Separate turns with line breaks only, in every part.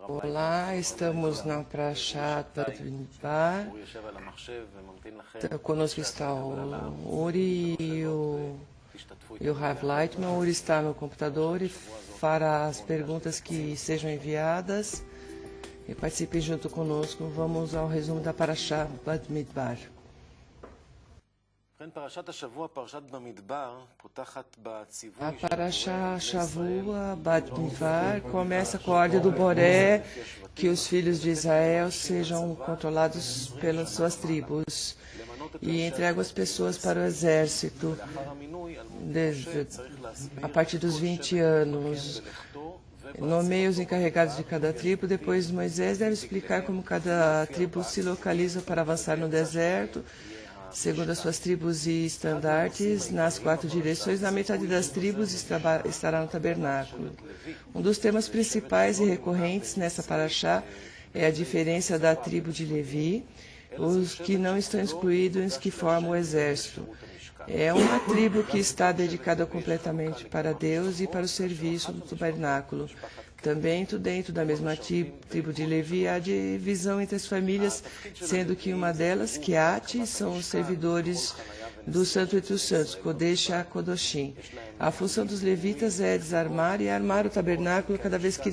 Olá, estamos na Parashat Bamidbar. Conosco está o Uri e o Rav Leitman. O Uri está no computador e fará as perguntas que sejam enviadas. E participem junto conosco. Vamos ao resumo da Parashat Bamidbar. A Parashat Shavua Bamidbar começa com a ordem do Boré que os filhos de Israel sejam controlados pelas suas tribos e entregam as pessoas para o exército a partir dos 20 anos. Nomeia os encarregados de cada tribo. Depois Moisés deve explicar como cada tribo se localiza para avançar no deserto, segundo as suas tribos e estandartes, nas 4 direções. Na metade das tribos estará no tabernáculo. Um dos temas principais e recorrentes nessa paraxá é a diferença da tribo de Levi, os que não estão excluídos, os que formam o exército. É uma tribo que está dedicada completamente para Deus e para o serviço do tabernáculo. Também dentro da mesma tribo de Levi há divisão entre as famílias, sendo que uma delas, Keat, são os servidores do Santo entre os Santos, Kodesh a Kodoshim. A função dos levitas é desarmar e armar o tabernáculo cada vez que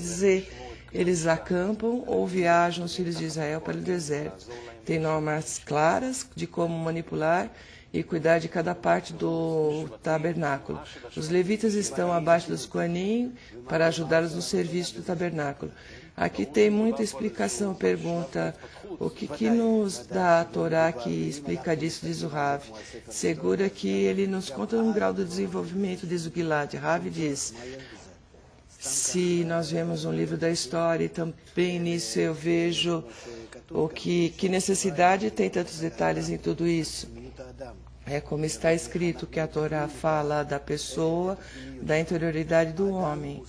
eles acampam ou viajam os filhos de Israel para o deserto. Tem normas claras de como manipular e cuidar de cada parte do tabernáculo. Os levitas estão abaixo dos Kohanim para ajudá-los no serviço do tabernáculo. Aqui tem muita explicação. Pergunta, o que nos dá a Torá que explica disso, diz o Rav? Segura que ele nos conta um grau de desenvolvimento, diz o Gilad. Rav diz, se nós vemos um livro da história, e também nisso eu vejo que necessidade tem tantos detalhes em tudo isso. É como está escrito que a Torá fala da pessoa, da interioridade do homem.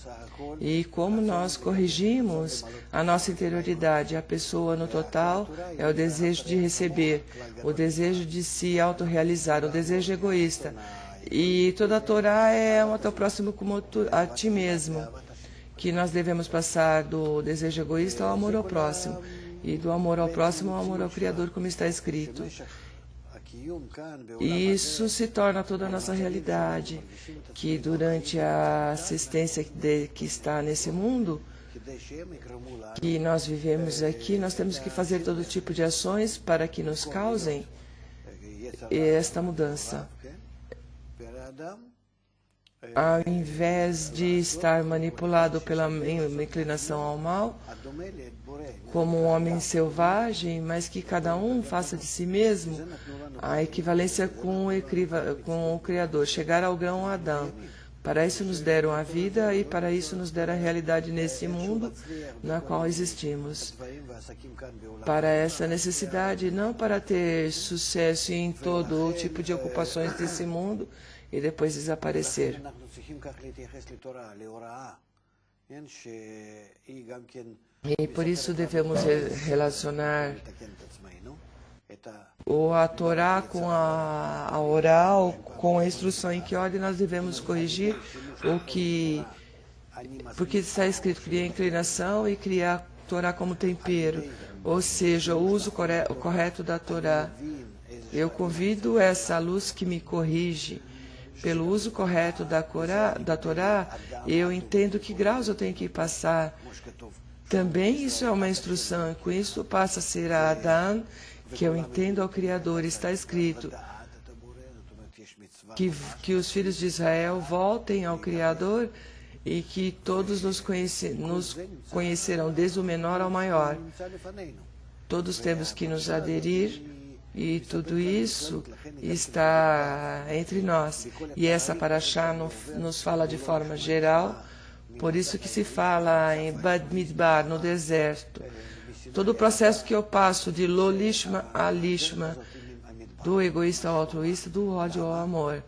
E como nós corrigimos a nossa interioridade, a pessoa no total é o desejo de receber, o desejo de se autorrealizar, o desejo egoísta. E toda a Torá é ao teu próximo como a ti mesmo, que nós devemos passar do desejo egoísta ao amor ao próximo, e do amor ao próximo ao amor ao Criador, como está escrito. Isso se torna toda a nossa realidade, que durante a assistência que está nesse mundo, que nós vivemos aqui, nós temos que fazer todo tipo de ações para que nos causem esta mudança. Ao invés de estar manipulado pela inclinação ao mal, como um homem selvagem, mas que cada um faça de si mesmo a equivalência com o Criador, chegar ao grão Adão. Para isso nos deram a vida e para isso nos deram a realidade nesse mundo na qual existimos. Para essa necessidade, não para ter sucesso em todo tipo de ocupações desse mundo e depois desaparecer. E por isso devemos relacionar a Torá com a oral, com a instrução em que ordem nós devemos corrigir porque está escrito criar a inclinação e criar a Torá como tempero, ou seja, o uso correto da Torá. Eu convido essa luz que me corrige. Pelo uso correto da Torá, eu entendo que graus eu tenho que passar. Também isso é uma instrução, e com isso passa a ser a Adão, que eu entendo ao Criador. Está escrito que os filhos de Israel voltem ao Criador e que todos nos conhecerão, desde o menor ao maior. Todos temos que nos aderir e tudo isso está entre nós. E essa paraxá nos fala de forma geral, por isso que se fala em Bamidbar, no deserto. Todo o processo que eu passo de lo lishma a lishma, do egoísta ao altruísta, do ódio ao amor.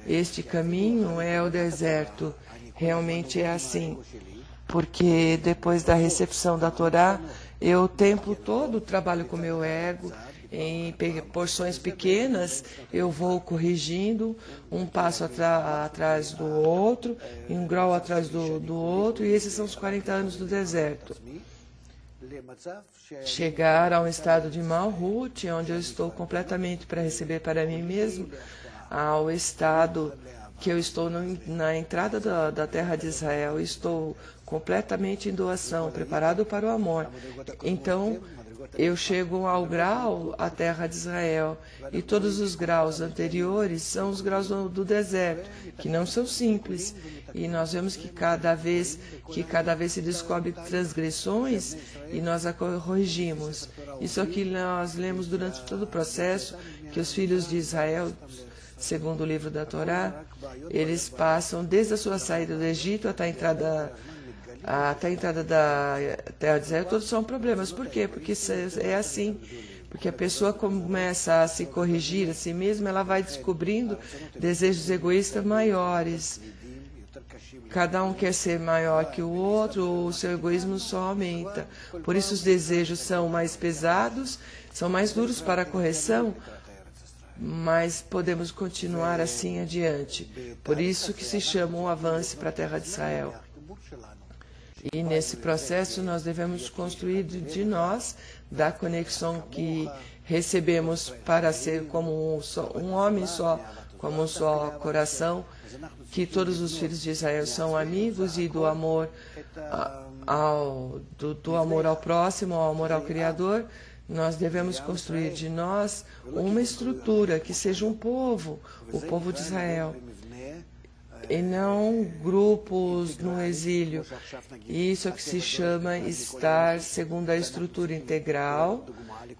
Este caminho é o deserto. Realmente é assim. Porque depois da recepção da Torá, eu o tempo todo trabalho com o meu ego, em porções pequenas, eu vou corrigindo um passo atrás do outro, um grau atrás do outro, e esses são os 40 anos do deserto. Chegar a um estado de Malhut, onde eu estou completamente para receber para mim mesmo, ao estado que eu estou na entrada da terra de Israel, estou completamente em doação, preparado para o amor. Então, eu chego ao grau, a terra de Israel, e todos os graus anteriores são os graus do deserto, que não são simples. E nós vemos que cada vez se descobre transgressões e nós a corrigimos. Isso aqui nós lemos durante todo o processo, que os filhos de Israel, segundo o livro da Torá, eles passam desde a sua saída do Egito até a entrada da terra de Israel, todos são problemas. Por quê? Porque é assim. Porque a pessoa começa a se corrigir a si mesma, ela vai descobrindo desejos egoístas maiores. Cada um quer ser maior que o outro, o seu egoísmo só aumenta. Por isso os desejos são mais pesados, são mais duros para a correção, mas podemos continuar assim adiante. Por isso que se chama um avanço para a terra de Israel. E nesse processo nós devemos construir de nós, da conexão que recebemos para ser como um homem só, como um só coração, que todos os filhos de Israel são amigos, e do amor ao próximo, ao amor ao Criador, nós devemos construir de nós uma estrutura que seja um povo, o povo de Israel, e não grupos no exílio. Isso é o que se chama estar segundo a estrutura integral,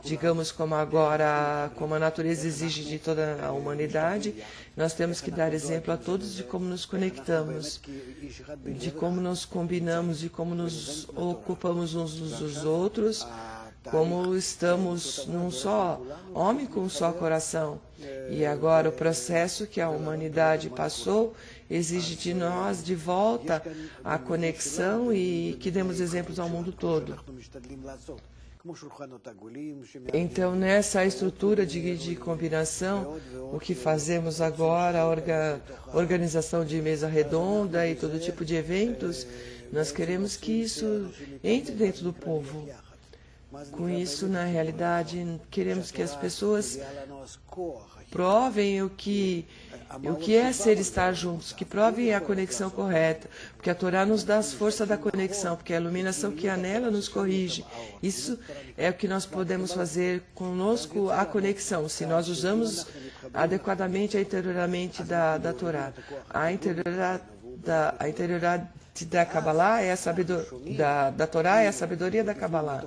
digamos como agora, como a natureza exige de toda a humanidade. Nós temos que dar exemplo a todos de como nos conectamos, de como nos combinamos, de como nos ocupamos uns dos outros, como estamos num só homem com um só coração. E agora o processo que a humanidade passou exige de nós de volta a conexão e que demos exemplos ao mundo todo. Então, nessa estrutura de combinação, o que fazemos agora, a organização de mesa redonda e todo tipo de eventos, nós queremos que isso entre dentro do povo. Com isso, na realidade, queremos que as pessoas provem o que é estar juntos, que provem a conexão correta, porque a Torá nos dá a força da conexão, porque a iluminação que há nela nos corrige. Isso é o que nós podemos fazer conosco, a conexão, se nós usamos adequadamente a interioridade da Torá. A interioridade da Kabbalah é a sabedoria da Torá, é a sabedoria da Kabbalah.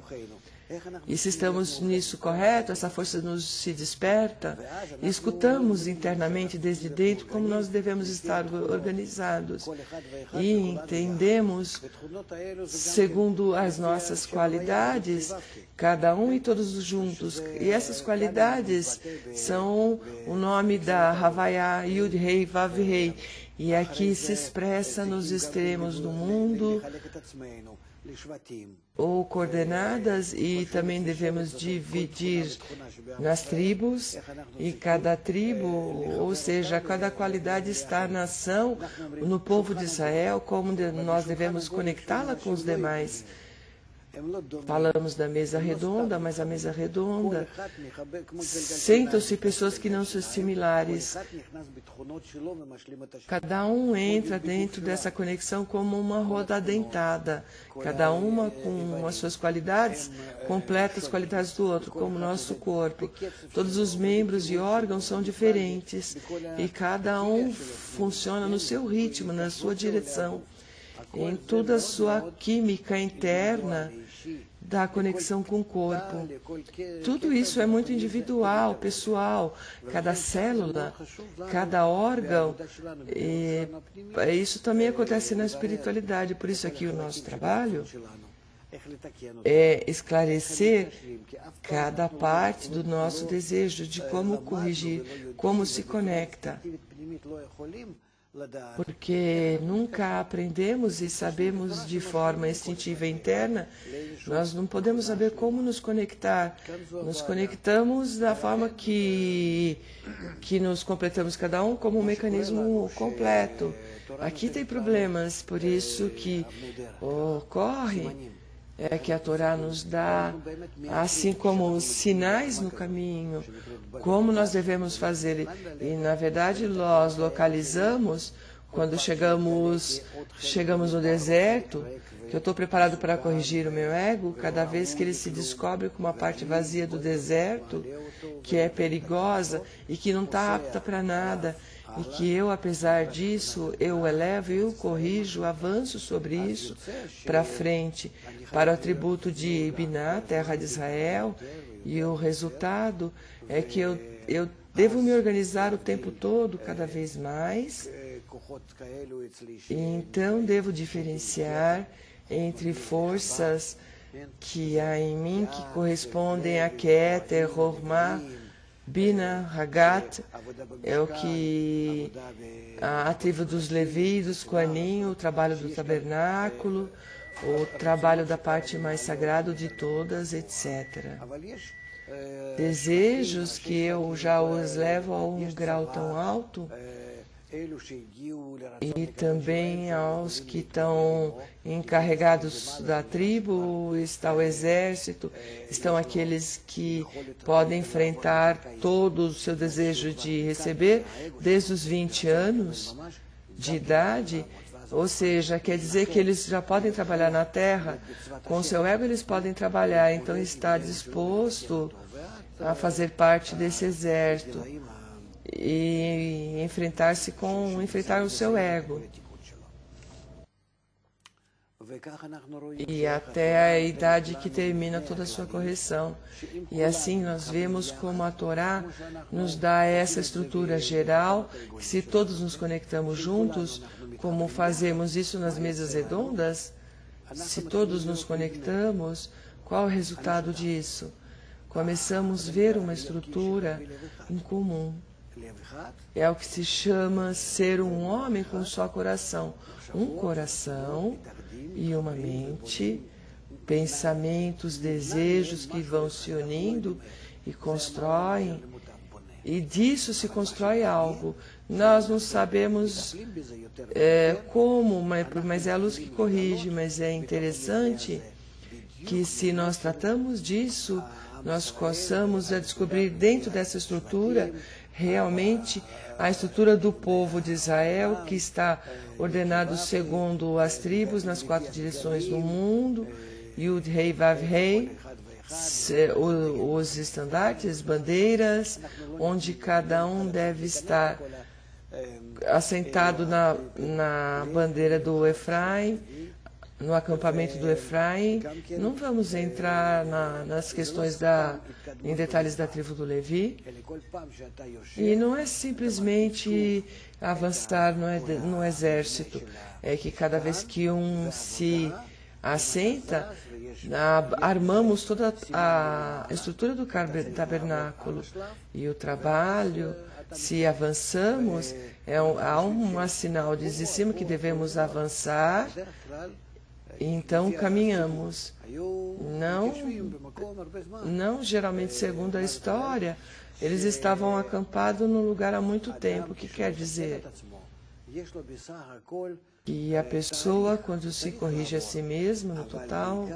E se estamos nisso correto, essa força se desperta, e escutamos internamente desde dentro como nós devemos estar organizados. E entendemos, segundo as nossas qualidades, cada um e todos juntos. E essas qualidades são o nome da Havaiá, Yud Rei, Vav Rei. E aqui se expressa nos extremos do mundo, ou coordenadas, e também devemos dividir nas tribos, e cada tribo, ou seja, cada qualidade está na ação, no povo de Israel, como nós devemos conectá-la com os demais. Falamos da mesa redonda, mas a mesa redonda sentam-se pessoas que não são similares. Cada um entra dentro dessa conexão como uma roda dentada, cada uma com as suas qualidades, completa as qualidades do outro, como o nosso corpo. Todos os membros e órgãos são diferentes e cada um funciona no seu ritmo, na sua direção, em toda a sua química interna da conexão com o corpo. Tudo isso é muito individual, pessoal. Cada célula, cada órgão, isso também acontece na espiritualidade. Por isso aqui o nosso trabalho é esclarecer cada parte do nosso desejo, de como corrigir, como se conecta. porque nunca aprendemos e sabemos de forma instintiva interna, nós não podemos saber como nos conectar. Nos conectamos da forma que nos completamos cada um como um mecanismo completo. Aqui tem problemas, por isso que ocorre que a Torá nos dá, assim como os sinais no caminho, como nós devemos fazer. E, na verdade, nós localizamos, quando chegamos no deserto, que eu estou preparado para corrigir o meu ego, cada vez que ele se descobre com uma parte vazia do deserto, que é perigosa e que não está apta para nada, e que eu, apesar disso, eu o elevo, eu o corrijo, avanço sobre isso para frente, para o atributo de Biná, terra de Israel, e o resultado é que eu devo me organizar o tempo todo, cada vez mais, e então devo diferenciar entre forças que há em mim, que correspondem a Keter, Hormah, Bina, Hagat, é o que a tribo dos Levi, dos Koanim, o trabalho do tabernáculo, o trabalho da parte mais sagrada de todas, etc. Desejos que eu já os levo a um grau tão alto, e também aos que estão encarregados da tribo, está o exército, estão aqueles que podem enfrentar todo o seu desejo de receber desde os 20 anos de idade, ou seja, quer dizer que eles já podem trabalhar na terra, com o seu ego eles podem trabalhar, então está disposto a fazer parte desse exército e enfrentar o seu ego. E até a idade que termina toda a sua correção. E assim nós vemos como a Torá nos dá essa estrutura geral, que se todos nos conectamos juntos, como fazemos isso nas mesas redondas, se todos nos conectamos, qual o resultado disso? Começamos a ver uma estrutura em comum. É o que se chama ser um homem com só coração. Um coração e uma mente, pensamentos, desejos que vão se unindo e constroem, e disso se constrói algo. Nós não sabemos como, mas é a luz que corrige, mas é interessante que se nós tratamos disso, nós possamos descobrir dentro dessa estrutura realmente a estrutura do povo de Israel, que está ordenado segundo as tribos nas 4 direções do mundo, Yud, Rei, Vav, Rei, os estandartes, bandeiras, onde cada um deve estar assentado na bandeira do Efraim, no acampamento do Efraim. Não vamos entrar nas questões em detalhes da tribo do Levi. E não é simplesmente avançar no exército. É que cada vez que um se assenta, armamos toda a estrutura do tabernáculo. E o trabalho, se avançamos, há um sinal de cima que devemos avançar. Então caminhamos, não geralmente segundo a história, eles estavam acampados no lugar há muito tempo, o que quer dizer? Que a pessoa, quando se corrige a si mesma, no total,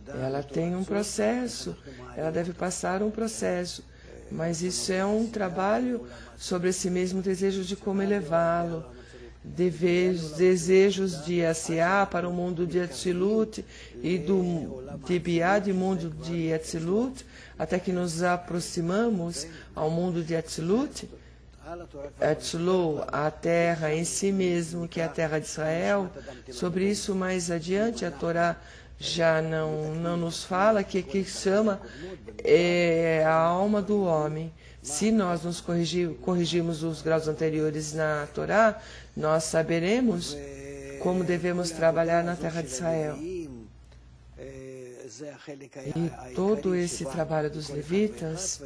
ela tem um processo, ela deve passar um processo, mas isso é um trabalho sobre esse mesmo desejo de como elevá-lo. Desejos de Asiá para o mundo de Atzilut e de Biá, de mundo de Atzilut, até que nos aproximamos ao mundo de Atzilut, a terra em si mesmo, que é a terra de Israel. Sobre isso, mais adiante, a Torá já não nos fala, que chama a alma do homem. Se nós nos corrigirmos os graus anteriores na Torá, nós saberemos como devemos trabalhar na terra de Israel. E todo esse trabalho dos levitas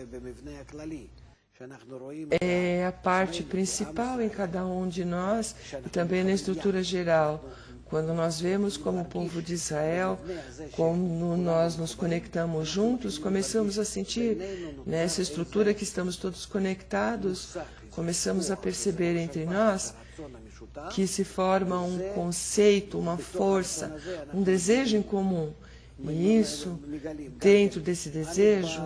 é a parte principal em cada um de nós e também na estrutura geral. Quando nós vemos como o povo de Israel, como nós nos conectamos juntos, começamos a sentir nessa estrutura que estamos todos conectados, começamos a perceber entre nós que se forma um conceito, uma força, um desejo em comum. E isso, dentro desse desejo,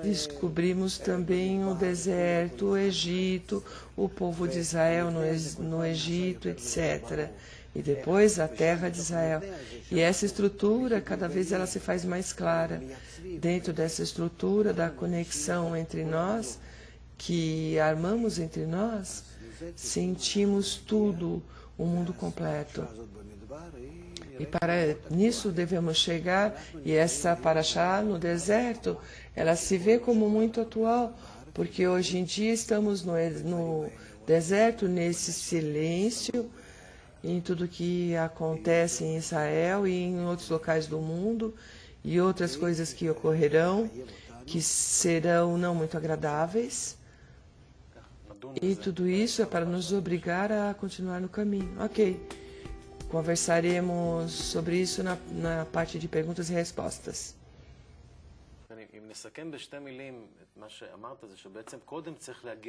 descobrimos também o deserto, o Egito, o povo de Israel no Egito, etc. E depois a terra de Israel. E essa estrutura, cada vez ela se faz mais clara. Dentro dessa estrutura da conexão entre nós, que armamos entre nós, sentimos tudo, o mundo completo. E para nisso devemos chegar, e essa paraxá no deserto, ela se vê como muito atual, porque hoje em dia estamos no deserto, nesse silêncio, em tudo que acontece em Israel e em outros locais do mundo, e outras coisas que ocorrerão, que serão não muito agradáveis. E tudo isso é para nos obrigar a continuar no caminho. Ok. Conversaremos sobre isso na parte de perguntas e respostas.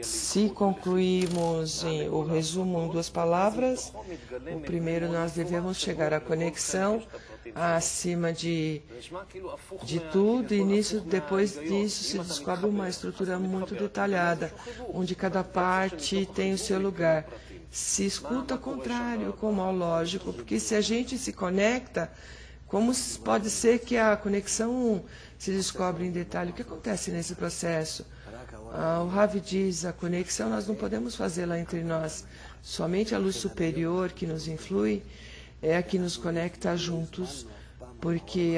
Se concluímos o resumo em 2 palavras, o primeiro, nós devemos chegar à conexão acima de tudo, e depois disso se descobre uma estrutura muito detalhada, onde cada parte tem o seu lugar. Se escuta ao contrário, como ao lógico, porque se a gente se conecta, como pode ser que a conexão se descobre em detalhe? O que acontece nesse processo? O Rav diz, a conexão nós não podemos fazê-la entre nós. Somente a luz superior que nos influi é a que nos conecta juntos, porque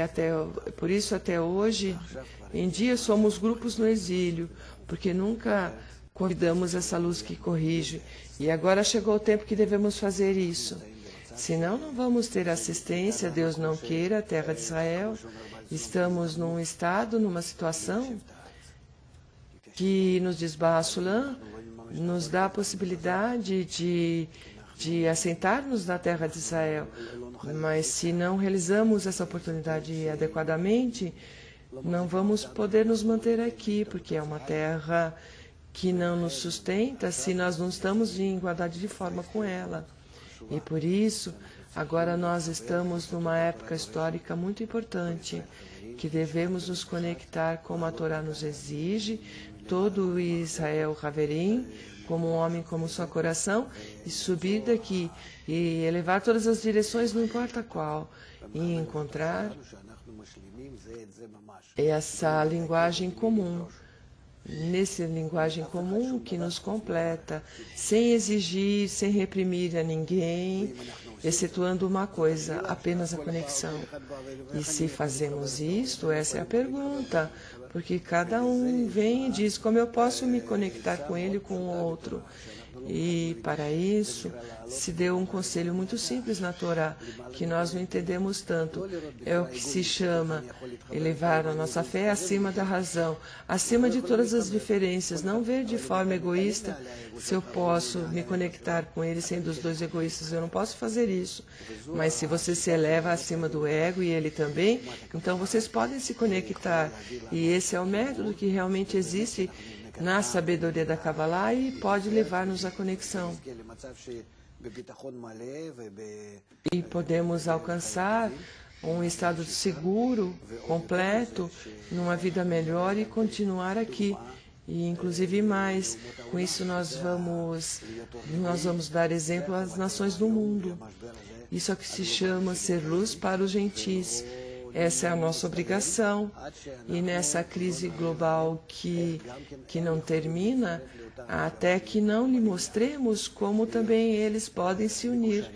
por isso até hoje em dia somos grupos no exílio, porque nunca convidamos essa luz que corrige. E agora chegou o tempo que devemos fazer isso. Senão não vamos ter assistência, Deus não queira, a terra de Israel. Estamos num estado, numa situação que nos diz Basulam, nos dá a possibilidade de assentar-nos na terra de Israel. Mas se não realizamos essa oportunidade adequadamente, não vamos poder nos manter aqui, porque é uma terra que não nos sustenta se nós não estamos em igualdade de forma com ela. E por isso, agora nós estamos numa época histórica muito importante, que devemos nos conectar como a Torá nos exige, todo o Israel Haverim, como um homem como seu coração, e subir daqui, e elevar todas as direções, não importa qual, e encontrar essa linguagem comum. Nessa linguagem comum que nos completa, sem exigir, sem reprimir a ninguém, excetuando uma coisa, apenas a conexão. E se fazemos isto, essa é a pergunta, porque cada um vem e diz como eu posso me conectar com ele e com o outro. E para isso se deu um conselho muito simples na Torá, que nós não entendemos tanto. É o que se chama elevar a nossa fé acima da razão, acima de todas as diferenças, não ver de forma egoísta se eu posso me conectar com ele sendo os dois egoístas. Eu não posso fazer isso. Mas se você se eleva acima do ego e ele também, então vocês podem se conectar. E esse é o método que realmente existe na sabedoria da Kabbalah e pode levar-nos à conexão. E podemos alcançar um estado seguro, completo, numa vida melhor e continuar aqui. E inclusive mais, com isso nós vamos dar exemplo às nações do mundo. Isso é o que se chama ser luz para os gentis. Essa é a nossa obrigação, e nessa crise global que não termina, até que não lhe mostremos como também eles podem se unir,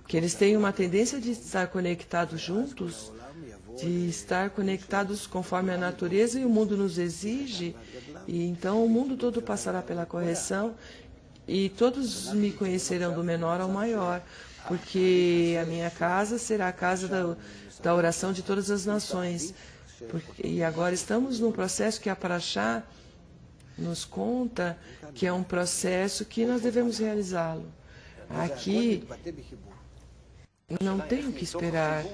que eles têm uma tendência de estar conectados juntos, de estar conectados conforme a natureza e o mundo nos exige, e então o mundo todo passará pela correção, e todos me conhecerão do menor ao maior, porque a minha casa será a casa da oração de todas as nações. E agora estamos num processo que a Parashá nos conta que é um processo que nós devemos realizá-lo. Aqui não tem o que esperar.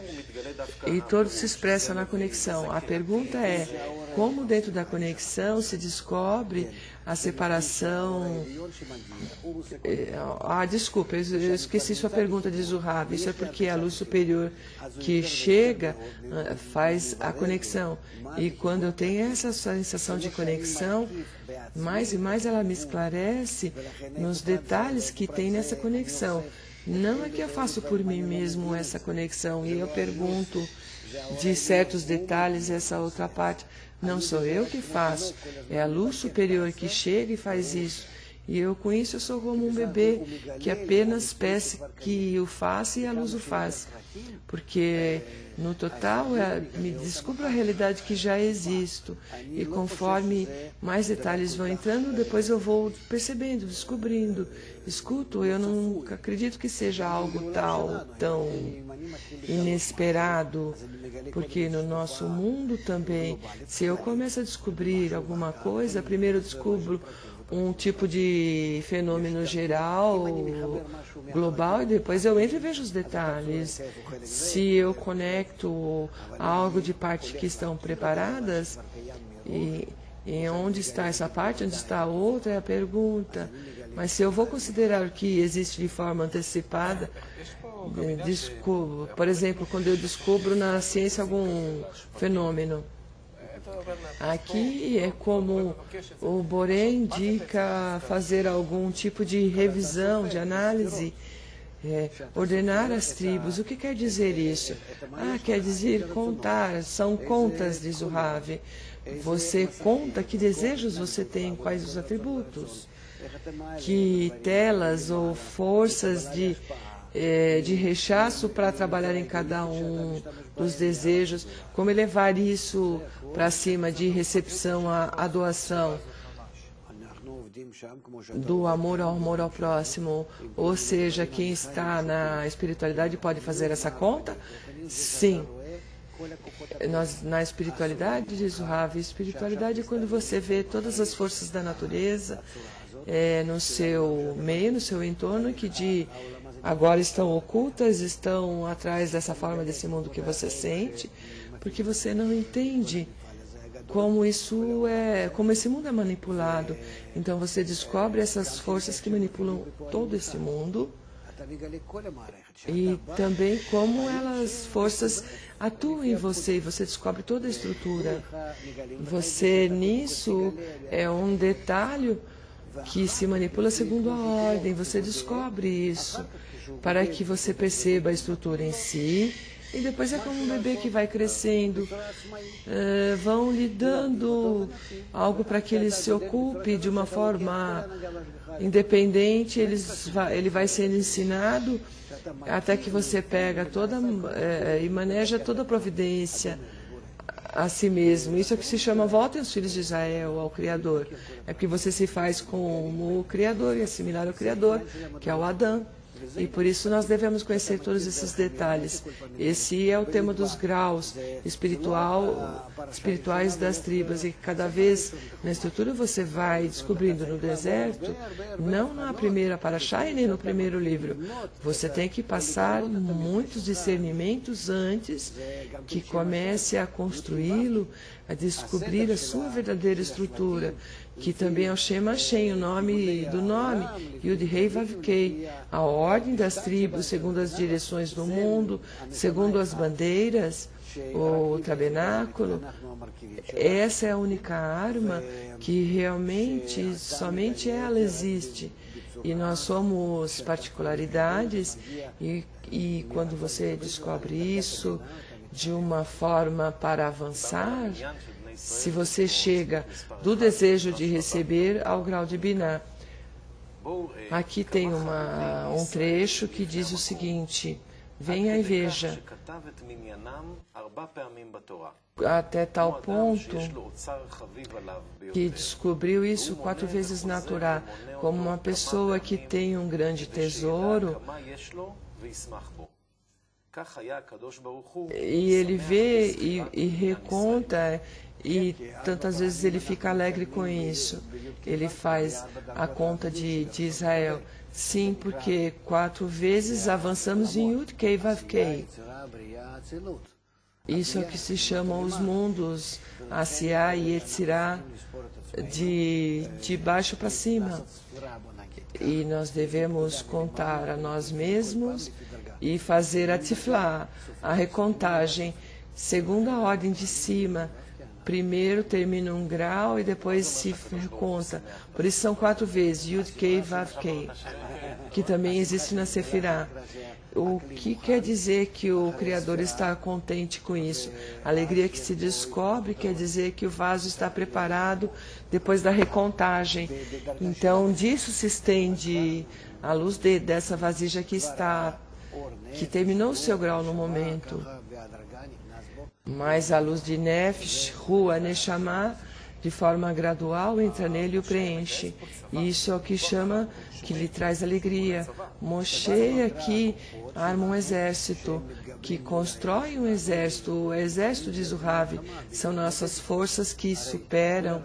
E todo se expressa na conexão. A pergunta é, como dentro da conexão se descobre a separação... desculpa, eu esqueci sua pergunta, diz o Rav. Isso é porque a luz superior que chega faz a conexão. E quando eu tenho essa sensação de conexão, mais e mais ela me esclarece nos detalhes que tem nessa conexão. Não é que eu faço por mim mesmo essa conexão e eu pergunto de certos detalhes essa outra parte. Não sou eu que faço, é a luz superior que chega e faz isso. E eu, com isso, eu sou como um bebê que apenas peça que o faça e a luz o faz. Porque, no total, me descubro a realidade que já existo. E conforme mais detalhes vão entrando, depois eu vou percebendo, descobrindo. Escuto, eu não acredito que seja algo tão inesperado. Porque no nosso mundo também, se eu começo a descobrir alguma coisa, primeiro eu descubro um tipo de fenômeno geral, global, e depois eu entro e vejo os detalhes. Se eu conecto algo de parte que estão preparadas, e onde está essa parte, onde está a outra, é a pergunta. Mas se eu vou considerar o que existe de forma antecipada, por exemplo, quando eu descubro na ciência algum fenômeno, aqui é como o Boré indica fazer algum tipo de revisão, de análise, ordenar as tribos. O que quer dizer isso? Quer dizer contar, são contas, diz o Rav. Você conta que desejos você tem, quais os atributos, que telas ou forças de rechaço para trabalhar em cada um dos desejos, como elevar isso para cima de recepção à doação, do amor ao próximo. Ou seja, quem está na espiritualidade pode fazer essa conta? Sim. Na espiritualidade, diz o Rav, espiritualidade é quando você vê todas as forças da natureza no seu meio, no seu entorno, que agora estão ocultas, estão atrás dessa forma desse mundo que você sente, porque você não entende como como esse mundo é manipulado. Então você descobre essas forças que manipulam todo esse mundo e também como forças atuam em você, e você descobre toda a estrutura. Você, nisso, é um detalhe que se manipula segundo a ordem. Você descobre isso para que você perceba a estrutura em si. E depois é como um bebê que vai crescendo. Vão lhe dando algo para que ele se ocupe de uma forma independente. Ele vai sendo ensinado até que você pega e maneja toda a providência a si mesmo. Isso é o que se chama volta aos filhos de Israel, ao Criador. É porque você se faz como o Criador e assimilar o Criador, que é o Adão. E por isso nós devemos conhecer todos esses detalhes. Esse é o tema dos graus espirituais das tribos. E cada vez na estrutura você vai descobrindo no deserto, não na primeira Parashá e nem no primeiro livro. Você tem que passar muitos discernimentos antes que comece a construí-lo, a descobrir a sua verdadeira estrutura, que também é o Shem Hashem, o nome do nome, Yud Rei Vav Kei, a ordem das tribos, segundo as direções do mundo, segundo as bandeiras, o tabernáculo. Essa é a única arma que realmente, somente ela existe. E nós somos particularidades, e quando você descobre isso de uma forma para avançar, se você chega do desejo de receber ao grau de Biná. Aqui tem um trecho que diz o seguinte: venha e veja, até tal ponto que descobriu isso 4 vezes na Torá, como uma pessoa que tem um grande tesouro, E ele vê e reconta, e tantas vezes ele fica alegre com isso. Ele faz a conta de Israel. Sim, porque 4 vezes avançamos em Yud Kei Vav Kei. Isso é o que se chamam os mundos, Asiá e Yetzirá, de baixo para cima. E nós devemos contar a nós mesmos e fazer a tiflá, a recontagem, segundo a ordem de cima. Primeiro termina um grau e depois se reconta. Por isso são 4 vezes, Yud Kei Vav Kei, que também existe na Sefirá. O que quer dizer que o Criador está contente com isso? A alegria que se descobre quer dizer que o vaso está preparado depois da recontagem. Então, disso se estende a luz dessa vasija que terminou o seu grau no momento. Mas a luz de Nefesh, Ruah, Neshama, de forma gradual, entra nele e o preenche. E isso é o que chama, que lhe traz alegria. Moshe aqui arma um exército, que constrói um exército. O exército de Zuhav são nossas forças que superam,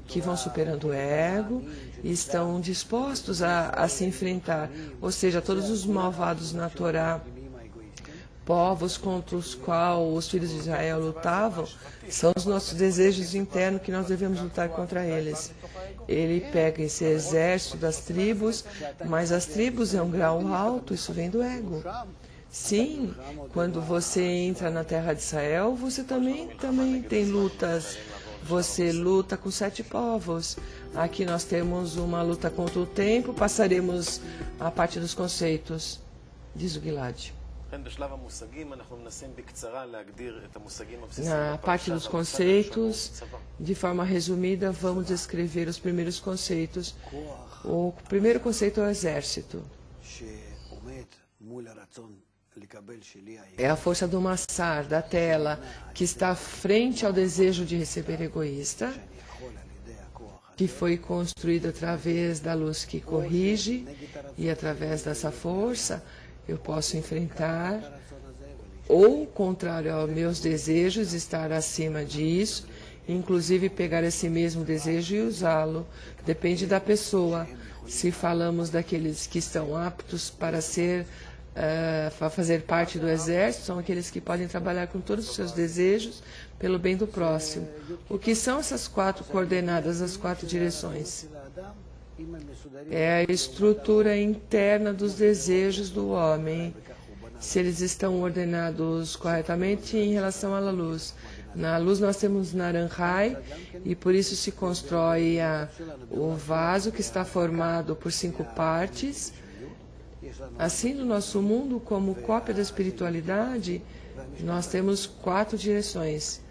que vão superando o ego e estão dispostos a se enfrentar. Ou seja, todos os malvados na Torá, povos contra os quais os filhos de Israel lutavam, são os nossos desejos internos que nós devemos lutar contra eles. Ele pega esse exército das tribos, mas as tribos é um grau alto, isso vem do ego. Sim, quando você entra na terra de Israel, você também tem lutas. Você luta com 7 povos. Aqui nós temos uma luta contra o tempo, passaremos a parte dos conceitos. Diz o Gilad. Na parte dos conceitos, de forma resumida, vamos descrever os primeiros conceitos. O primeiro conceito é o exército. É a força do massar, da tela, que está frente ao desejo de receber egoísta, que foi construído através da luz que corrige, e através dessa força eu posso enfrentar, ou, contrário aos meus desejos, estar acima disso, inclusive pegar esse mesmo desejo e usá-lo. Depende da pessoa. Se falamos daqueles que estão aptos para fazer parte do exército, são aqueles que podem trabalhar com todos os seus desejos pelo bem do próximo. O que são essas 4 coordenadas, as 4 direções? É a estrutura interna dos desejos do homem, se eles estão ordenados corretamente em relação à luz. Na luz nós temos Naranjai, e por isso se constrói o vaso, que está formado por 5 partes. Assim, no nosso mundo, como cópia da espiritualidade, nós temos 4 direções.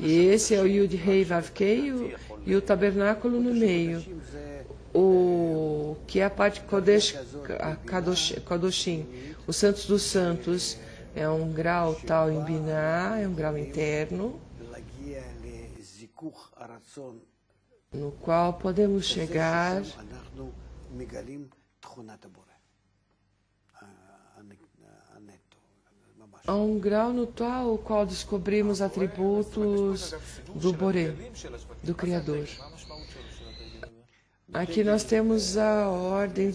E esse é o Yud Rei Vav Kei e o tabernáculo no meio. O que é a parte Kadoshim, os santos dos santos, é um grau tal em Biná, é um grau interno, no qual podemos chegar a um grau no qual descobrimos atributos do Boré, do Criador. Aqui nós temos a ordem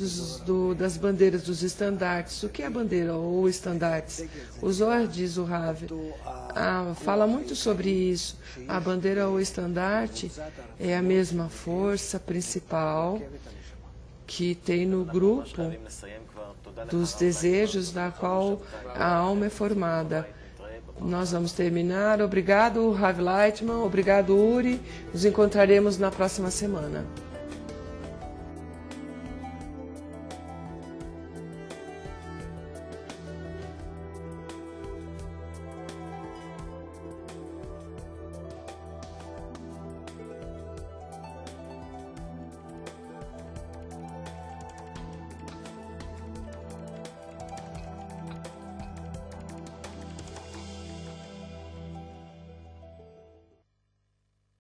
das bandeiras, dos estandartes. O que é bandeira ou estandartes? O Zohar diz, o Rav, fala muito sobre isso. A bandeira ou estandarte é a mesma força principal que tem no grupo dos desejos da qual a alma é formada. Nós vamos terminar. Obrigado, Rav Leitman. Obrigado, Uri. Nos encontraremos na próxima semana.